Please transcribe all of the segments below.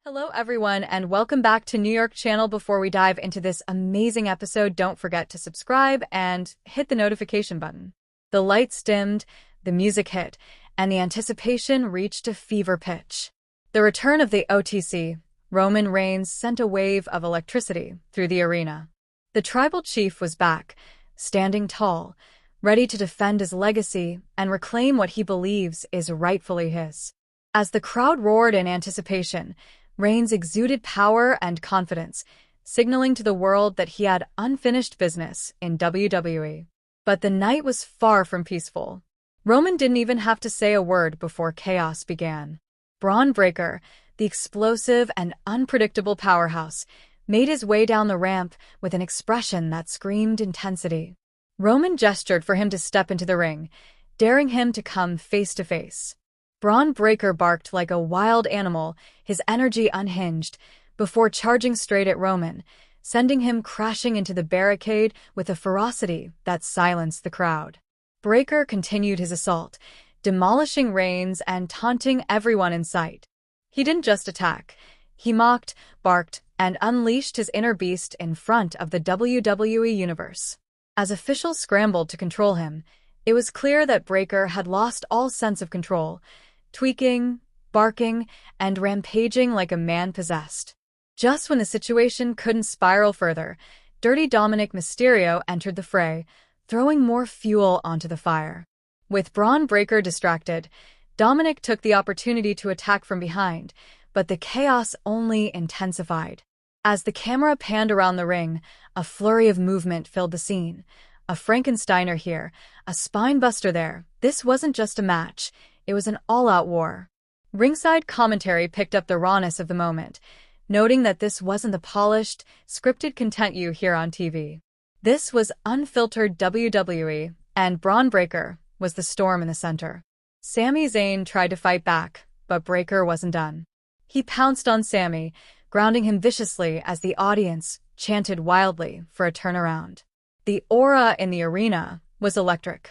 Hello, everyone, and welcome back to New York Channel. Before we dive into this amazing episode, don't forget to subscribe and hit the notification button. The lights dimmed, the music hit, and the anticipation reached a fever pitch. The return of the OTC, Roman Reigns, sent a wave of electricity through the arena. The tribal chief was back, standing tall, ready to defend his legacy and reclaim what he believes is rightfully his. As the crowd roared in anticipation, Reigns exuded power and confidence, signaling to the world that he had unfinished business in WWE. But the night was far from peaceful. Roman didn't even have to say a word before chaos began. Bron Breaker, the explosive and unpredictable powerhouse, made his way down the ramp with an expression that screamed intensity. Roman gestured for him to step into the ring, daring him to come face to face. Bron Breaker barked like a wild animal, his energy unhinged, before charging straight at Roman, sending him crashing into the barricade with a ferocity that silenced the crowd. Breaker continued his assault, demolishing Reigns and taunting everyone in sight. He didn't just attack. He mocked, barked, and unleashed his inner beast in front of the WWE Universe. As officials scrambled to control him, it was clear that Breaker had lost all sense of control, tweaking, barking, and rampaging like a man possessed. Just when the situation couldn't spiral further, Dirty Dominik Mysterio entered the fray, throwing more fuel onto the fire. With Bron Breaker distracted, Dominik took the opportunity to attack from behind, but the chaos only intensified. As the camera panned around the ring, a flurry of movement filled the scene. A Frankensteiner here, a spinebuster there. This wasn't just a match. It was an all-out war. Ringside commentary picked up the rawness of the moment, noting that this wasn't the polished, scripted content you hear on TV. This was unfiltered WWE, and Bron Breaker was the storm in the center. Sami Zayn tried to fight back, but Breaker wasn't done. He pounced on Sami, grounding him viciously as the audience chanted wildly for a turnaround. The aura in the arena was electric.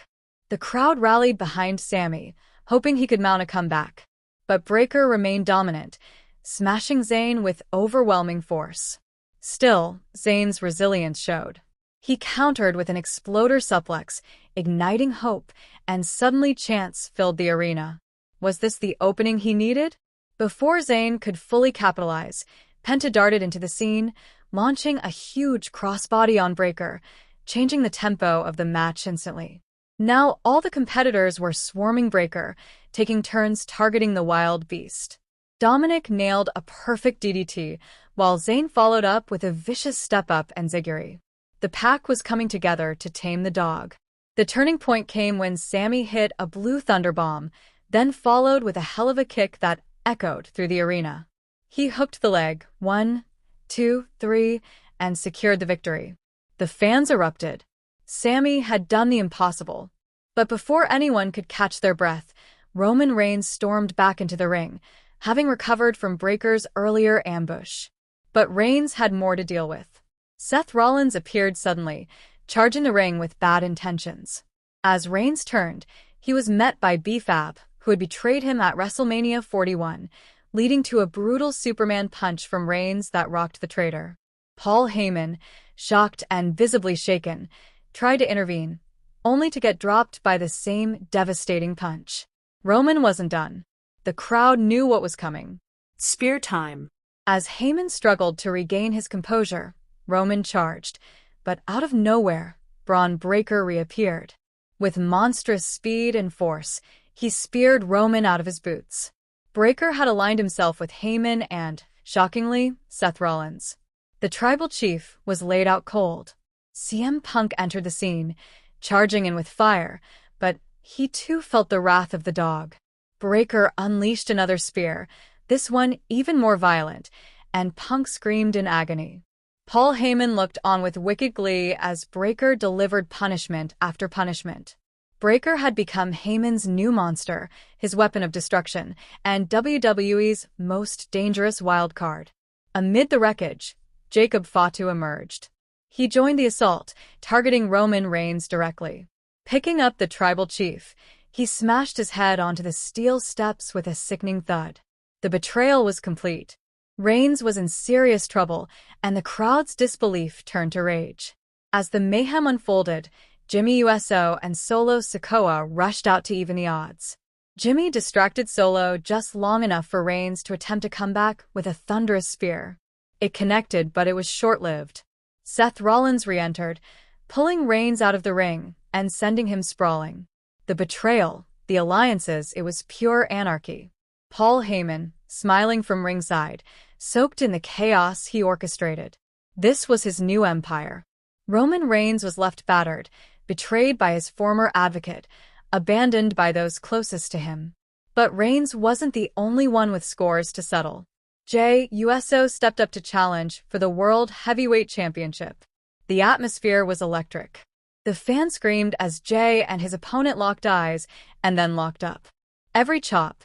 The crowd rallied behind Sami, hoping he could mount a comeback. But Breaker remained dominant, smashing Zayn with overwhelming force. Still, Zayn's resilience showed. He countered with an exploder suplex, igniting hope, and suddenly chants filled the arena. Was this the opening he needed? Before Zayn could fully capitalize, Penta darted into the scene, launching a huge crossbody on Breaker, changing the tempo of the match instantly. Now all the competitors were swarming Breaker, taking turns targeting the wild beast. Dominik nailed a perfect DDT, while Zayn followed up with a vicious step-up and ziguri. The pack was coming together to tame the dog. The turning point came when Sami hit a blue thunderbomb, then followed with a hell of a kick that echoed through the arena. He hooked the leg, 1, 2, 3, and secured the victory. The fans erupted. Sami had done the impossible. But before anyone could catch their breath, Roman Reigns stormed back into the ring, having recovered from Breaker's earlier ambush. But Reigns had more to deal with. Seth Rollins appeared suddenly, charging the ring with bad intentions. As Reigns turned, he was met by B-Fab, who had betrayed him at WrestleMania 41, leading to a brutal Superman punch from Reigns that rocked the traitor. Paul Heyman, shocked and visibly shaken, tried to intervene, only to get dropped by the same devastating punch. Roman wasn't done. The crowd knew what was coming. Spear time. As Heyman struggled to regain his composure, Roman charged, but out of nowhere, Bron Breaker reappeared. With monstrous speed and force, he speared Roman out of his boots. Breaker had aligned himself with Heyman and, shockingly, Seth Rollins. The tribal chief was laid out cold. CM Punk entered the scene, charging in with fire, but he too felt the wrath of the dog. Breaker unleashed another spear, this one even more violent, and Punk screamed in agony. Paul Heyman looked on with wicked glee as Breaker delivered punishment after punishment. Breaker had become Heyman's new monster, his weapon of destruction, and WWE's most dangerous wildcard. Amid the wreckage, Jacob Fatu emerged. He joined the assault, targeting Roman Reigns directly. Picking up the tribal chief, he smashed his head onto the steel steps with a sickening thud. The betrayal was complete. Reigns was in serious trouble, and the crowd's disbelief turned to rage. As the mayhem unfolded, Jimmy Uso and Solo Sikoa rushed out to even the odds. Jimmy distracted Solo just long enough for Reigns to attempt a comeback with a thunderous spear. It connected, but it was short-lived. Seth Rollins re-entered, pulling Reigns out of the ring and sending him sprawling. The betrayal, the alliances, it was pure anarchy. Paul Heyman, smiling from ringside, soaked in the chaos he orchestrated. This was his new empire. Roman Reigns was left battered, betrayed by his former advocate, abandoned by those closest to him. But Reigns wasn't the only one with scores to settle. Jey Uso stepped up to challenge for the World Heavyweight Championship. The atmosphere was electric. The fans screamed as Jey and his opponent locked eyes and then locked up. Every chop,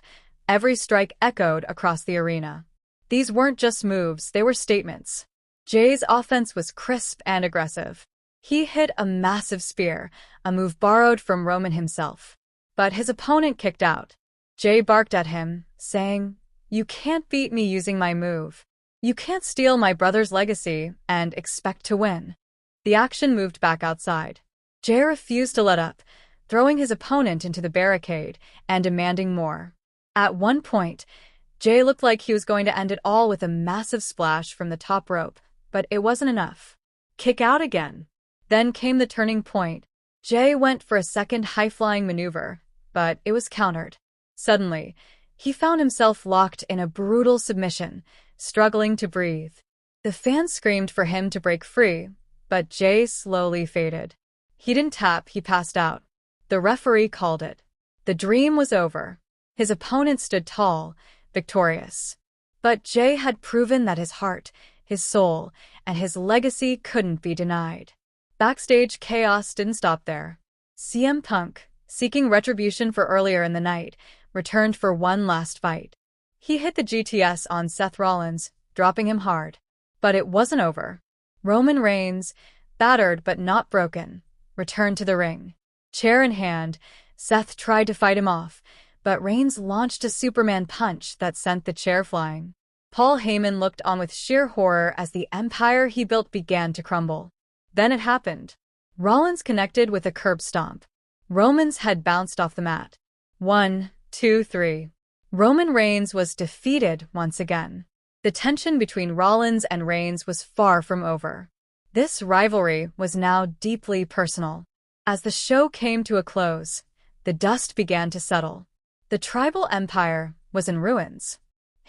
every strike echoed across the arena. These weren't just moves, they were statements. Jey's offense was crisp and aggressive. He hit a massive spear, a move borrowed from Roman himself. But his opponent kicked out. Jey barked at him, saying, "You can't beat me using my move. You can't steal my brother's legacy and expect to win." The action moved back outside. Jey refused to let up, throwing his opponent into the barricade and demanding more. At one point, Jey looked like he was going to end it all with a massive splash from the top rope, but it wasn't enough. Kick out again. Then came the turning point. Jey went for a second high-flying maneuver, but it was countered. Suddenly, he found himself locked in a brutal submission, struggling to breathe. The fans screamed for him to break free, but Jey slowly faded. He didn't tap, he passed out. The referee called it. The dream was over. His opponent stood tall, victorious. But Jey had proven that his heart, his soul, and his legacy couldn't be denied. Backstage chaos didn't stop there. CM Punk, seeking retribution for earlier in the night, returned for one last fight. He hit the GTS on Seth Rollins, dropping him hard. But it wasn't over. Roman Reigns, battered but not broken, returned to the ring. Chair in hand, Seth tried to fight him off, but Reigns launched a Superman punch that sent the chair flying. Paul Heyman looked on with sheer horror as the empire he built began to crumble. Then it happened. Rollins connected with a curb stomp. Roman's head bounced off the mat. 1, 2, 3. Roman Reigns was defeated once again. The tension between Rollins and Reigns was far from over. This rivalry was now deeply personal. As the show came to a close, the dust began to settle. The tribal empire was in ruins.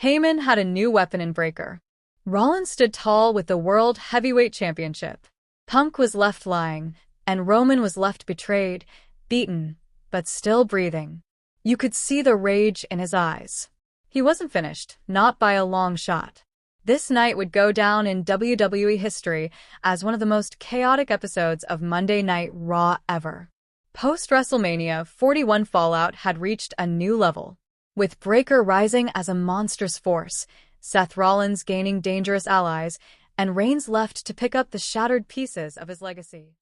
Heyman had a new weapon in Breaker. Rollins stood tall with the World Heavyweight Championship. Punk was left lying, and Roman was left betrayed, beaten, but still breathing. You could see the rage in his eyes. He wasn't finished, not by a long shot. This night would go down in WWE history as one of the most chaotic episodes of Monday Night Raw ever. Post-WrestleMania 41 Fallout had reached a new level. With Breaker rising as a monstrous force, Seth Rollins gaining dangerous allies, and Reigns left to pick up the shattered pieces of his legacy.